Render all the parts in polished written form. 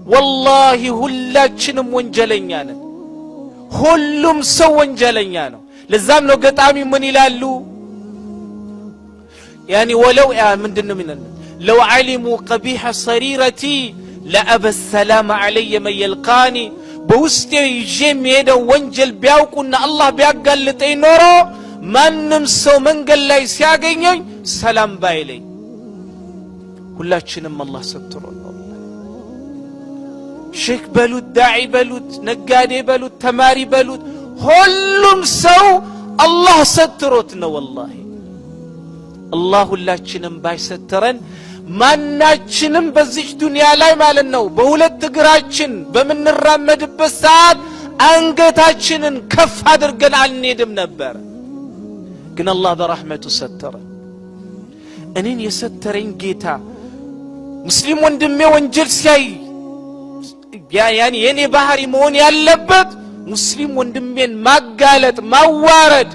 ወላሂ ሁላችንም ወንጀለኛ ነን ሁሉም ሰው ወንጀለኛ ነው ለዛም ነው ገጣሚ ምን ይላሉ يعني ولو ምንድነው የሚለው لو علموا قبيح صريرتي لأبى السلام علي من يلقاني በውስጤ ይዤም ሄደው ወንጀል ቢያውቁና አላህ ቢያጋልጠኝ ኖሮ ማንም ሰው መንገድ ላይ ሲያገኘኝ ሰላም ባይለኝ ሁላችንም አላህ ሰጥቶናል ሼክ በሉት ዳዒ በሉት ነጋዴ በሉት ተማሪ በሉት ሁሉም ሰው አላህ ሰጥቶት ነው ወላሂ አላህ ሁላችንም ባይሰተረን ማናችንም በዚህ ዱንያ ላይ ማለት ነው በሁለት እግራችን በመንራመድበት ሰዓት አንገታችንን ከፍ አድርገን አንሄድም ነበር ግን አላህ በረህመቱ ሰተረን እኔን የሰተረኝ ጌታ ሙስሊም ወንድሜ ወንጀል ሲያይ ያኒ የኔ ባህሪ መሆን ያለበት ሙስሊም ወንድሜን ማጋለጥ ማዋረድ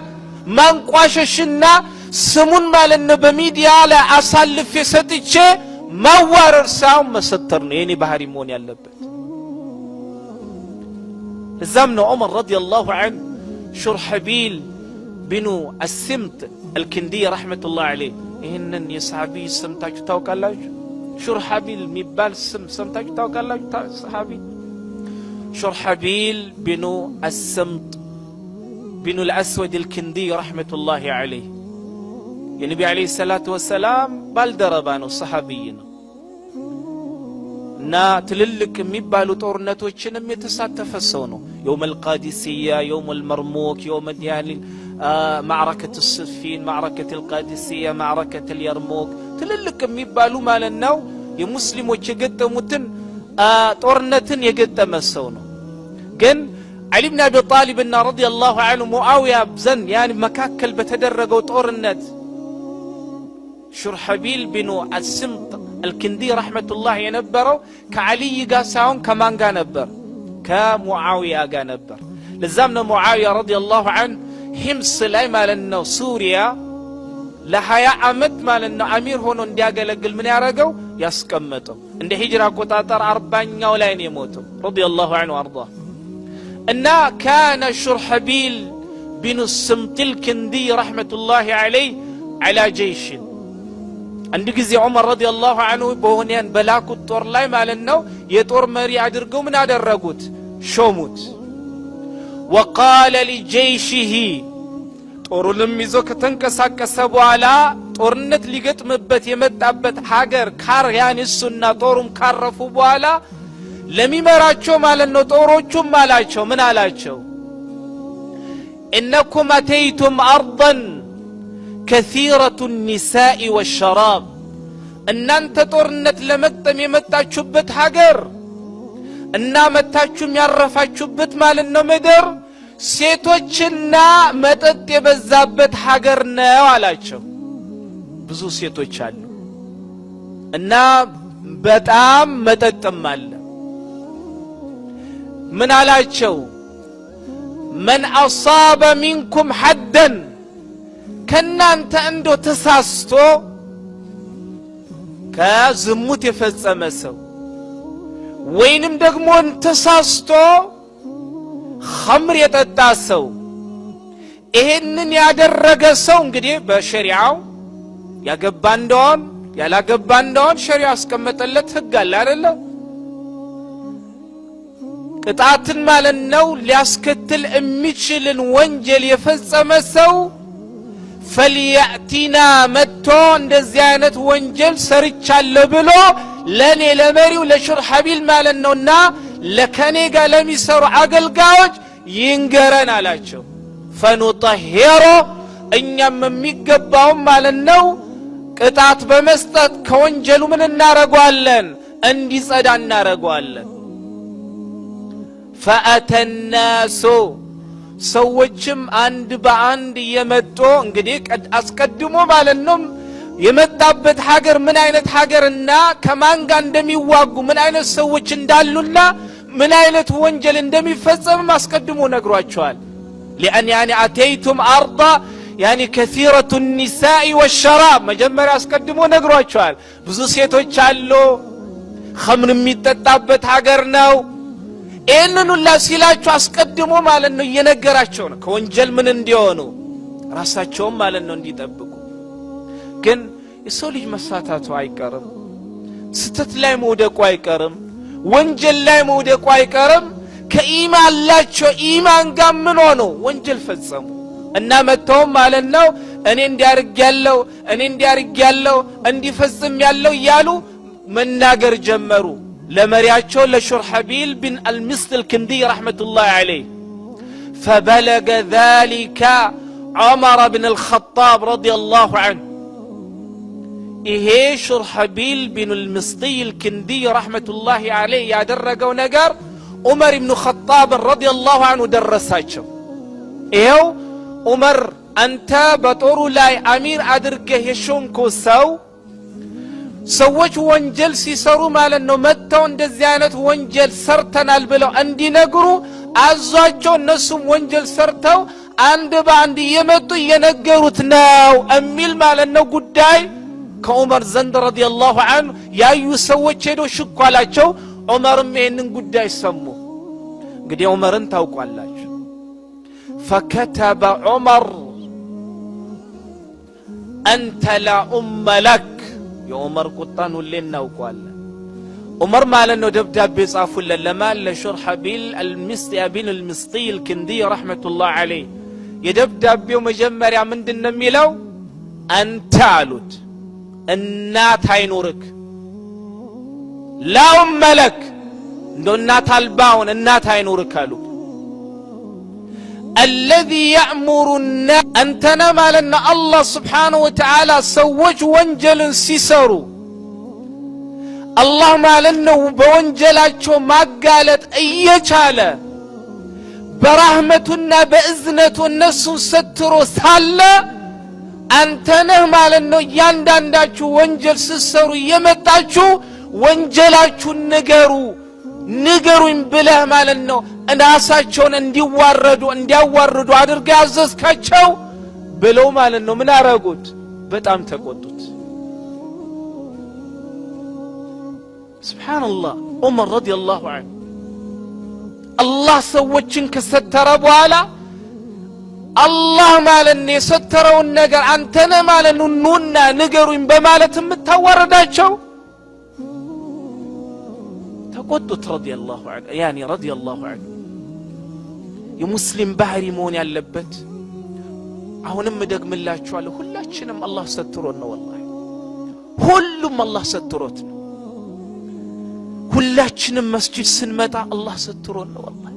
ማንቋሸሽና ስሙን ማለት ነው በሚዲያ ላይ አሳልፌ ሰጥቼ ማዋረድ ሳይሆን መሰተር ነው የኔ ባህሪ መሆን ያለበት እዛም ነው ዑመር ረዲየላሁ ዐንሁ ሹርሐቢል ቢኑ አስምት አልኪንዲ ረሕመቱላህ ዐለይህ ይህንን የሰሃቢ ሰምታችሁ ታውቃላችሁ ሹርሐቢል የሚባል ስም ሰምታችሁ ታውቃላችሁ ሰሃቢ ሹርሐቢል ቢኑ አስምት ቢኑ አልአስወድ አልኪንዲ ረሕመቱላህ ዐለይህ የነቢ አለይሂ ሰላቱ ወሰላም ባልደረባ ነው ሰሃቢይ ነው እና ትልልቅ የሚባሉ ጦርነቶችንም የተሳተፈ ሰው ነው يوم القادسية يوم المرموك يوم معركة الصفين معركة القادسية معركة اليرموك ትልልቅ የሚባሉ ማለት ነው የሙስሊሞች የገጠሙትን ጦርነትን የገጠመ ሰው ነው ግን علي بن ابي طالب رضي الله عنه معاوية بزن يعني መካከል በተደረገው ጦርነት ሹርሐቢል ቢኑ አስምጥ አልኪንዲ ረሕመቱላህ የነበረው ከዓሊይ ጋር ሳይሆን ከማን ጋር ነበር ከሙዓዊያ ጋር ነበር ለዛም ነው ሙዓዊያ ረዲየላሁ ዐንሁ ሂምስ ላይ ማለት ነው ሱሪያ ለ20 ዓመት ማለት ነው አሚር ሆኖ እንዲያገለግል ምን ያረጋው ያስቀመጠው እንደ ሂጅራ አቆጣጠር 40ኛው ላይ ነው የሞተው ረዲየላሁ ዐንሁ አርዳ እና ካነ ሹርሐቢል ቢኑ አስምጥ አልኪንዲ ረሕመቱላህ ዐለይህ على جيش አንድ ጊዜ ዑመር ረዲየላሁ ዐንሁ በሆነን በላኩት ጦር ላይ ማለት ነው የጦር መሪ አድርገው ምን አደረጉት ሾሙት وقال لجيشه ጦሩንም ይዞ ከተንቀሳቀሰ በኋላ ጦርነት ሊገጥምበት የመጣበት ሀገር ካርያንሱና ጦሩም ካረፉ በኋላ ለሚመራቸው ማለት ነው ጦሮቹም አላቸው ምን አላቸው انكم اتيتم ارضا كثيرة النساء والشراب እናንተ ጦርነት ለመቅጠም የመጣችሁበት ሀገር እና መታችሁም ያረፋችሁበት ማለት ነው ምድር ሴቶችና መጠጥ የበዛበት ሀገር ነው አላቸው ብዙ ሴቶች አሉ እና በጣም መጠጥም አለ ምን አላቸው من أصاب منكم حدا ከናንተ እንዶ ተሳስቶ ከዝሙት የፈጸመ ሰው ወይንም ደግሞ ተሳስቶ ኸምር የጠጣ ሰው ይሄንን ያደረገ ሰው እንግዲህ በሸሪዓው ያገባ እንደሆን ያላገባ እንደሆን ሸሪዓ አስቀመጠለት ህግ አለ አይደል ቅጣትን ማለት ነው ሊያስከትል የሚችልን ወንጀል የፈጸመ ሰው فليأتنا متو እንደዚህ አይነት ወንጀል ሰርቻለሁ ብሎ ለኔ ለመሪው ለሹርሐቢል ማለት ነውና ለከኔ ጋር ለሚሰሩ አገልጋዮች ይንገረን አላቸው فنطهره እኛም የሚገባው ማለት ነው ቅጣት በመስጠት ከወንጀሉ ምን እናረጋለን እንዲጸዳ እናረጋለን فأتى الناس ሰዎችም አንድ በአንድ የመጡ እንግዲህ አስቀድሞ ማለት ነው የመጣበት ሀገር ምን አይነት ሀገርና ከማን ጋር እንደሚዋጉ ምን አይነት ሰዎች እንዳሉና ምን አይነት ወንጀል እንደሚፈጸም አስቀድሞ ነግሯቸዋል لأن يعني أتيتم أرض يعني كثيرة النساء والشراب መጀመሪያ አስቀድሞ ነግሯቸዋል ብዙ ሴቶች አሉ ኸምር የሚጠጣበት ሀገር ነው ይህንን ሁላ ሲላቸው አስቀድሞ ማለት ነው እየነገራቸው ነው ከወንጀል ምን እንዲሆኑ ራሳቸውም ማለት ነው እንዲጠብቁ ግን የሰው ልጅ መሳታቱ አይቀርም ስተት ላይ መውደቁ አይቀርም ወንጀል ላይ መውደቁ አይቀርም ከኢማን ላቸው ኢማን ጋር ምን ሆኖ ወንጀል ፈጸሙ እና መተው ማለት ነው እኔ እንዲያርግ ያለው እንዲፈጽም ያለው ያሉ መናገር ጀመሩ ለመሪያቸው ለሹርሐቢል ቢን አልሚስጥ الكندي رحمة الله عليه فبلغ ذلك عمر بن الخطاب رضي الله عنه ይሄ ሹርሐቢል ቢን አልሚስጥ الكندي رحمة الله عليه ያደረገው ነገር ዑመር ኢብኑ ኸጣብ رضي الله عنه ደረሳቸው ይሄው ዑመር አንተ በጦሩ ላይ አሚር አድርገህ የሾምከው ሰዎች ወንጀል ሲሰሩ ማለት ነው መተው እንደዚህ አይነት ወንጀል ሰርተናል ብለው እንዲነግሩ አዟቸው እነሱም ወንጀል ሰርተው አንድ በአንድ እየመጡ እየነገሩት ነው እሚል ማለት ነው ጉዳይ ከዑመር ዘንድ ረዲየላሁ ዐንሁ ያዩ ሰዎች ሄደው ሽኳላቸው ዑመርም ይሄንን ጉዳይ ሰሙ እንግዲህ ዑመርን ታውቋላችሁ فكتب عمر أنت لا أم لك يا عمر قطان ولينا وقال عمر ما لأنه دبداب يصافوا لما لشرحبيل بن المسطي الكندي رحمة الله عليه يدبداب يوم جمر يا من دن ميلو أنت علوت النات هينورك لا أم لك دون النات الباون النات هينورك قالوا الذي يأمر الناس أنتنا مالنا الله سبحانه وتعالى سوج وانجل سيسرو الله مالنا بوانجلاتشو ما قالت ايجالا برحمتنا بإذنة الناس سترو سالا أنتنا مالنا ياندانداتشو وانجل سيسرو يمتاتشو وانجلاتشو ንገሩኝ ብለህ ማለት ነው እናሳቸውን እንዲያዋርዱ አድርገህ ያዘዝካቸው ብለው ማለት ነው ምን አረጉት በጣም ተቆጡት ሱብሃንአላህ ዑመር ረዲየላሁ ዐንሁ አላህ ሰዎችን ከሰተረ በኋላ አላህ ማለት ነው የሰተረውን ነገር አንተነ ማለት ነው ኑና ንገሩኝ በማለት የምታዋርዳቸው قدت رضي الله عنه يعني رضي الله عنه يمسلم بحري مون ያለበት አሁንም ደግምላችኋለሁ ሁላችንም አላህ ሰትሮን ነው والله ሁሉም አላህ ሰትሮት ነው ሁላችንም መስጂድ ስንመጣ አላህ ሰትሮን ነው والله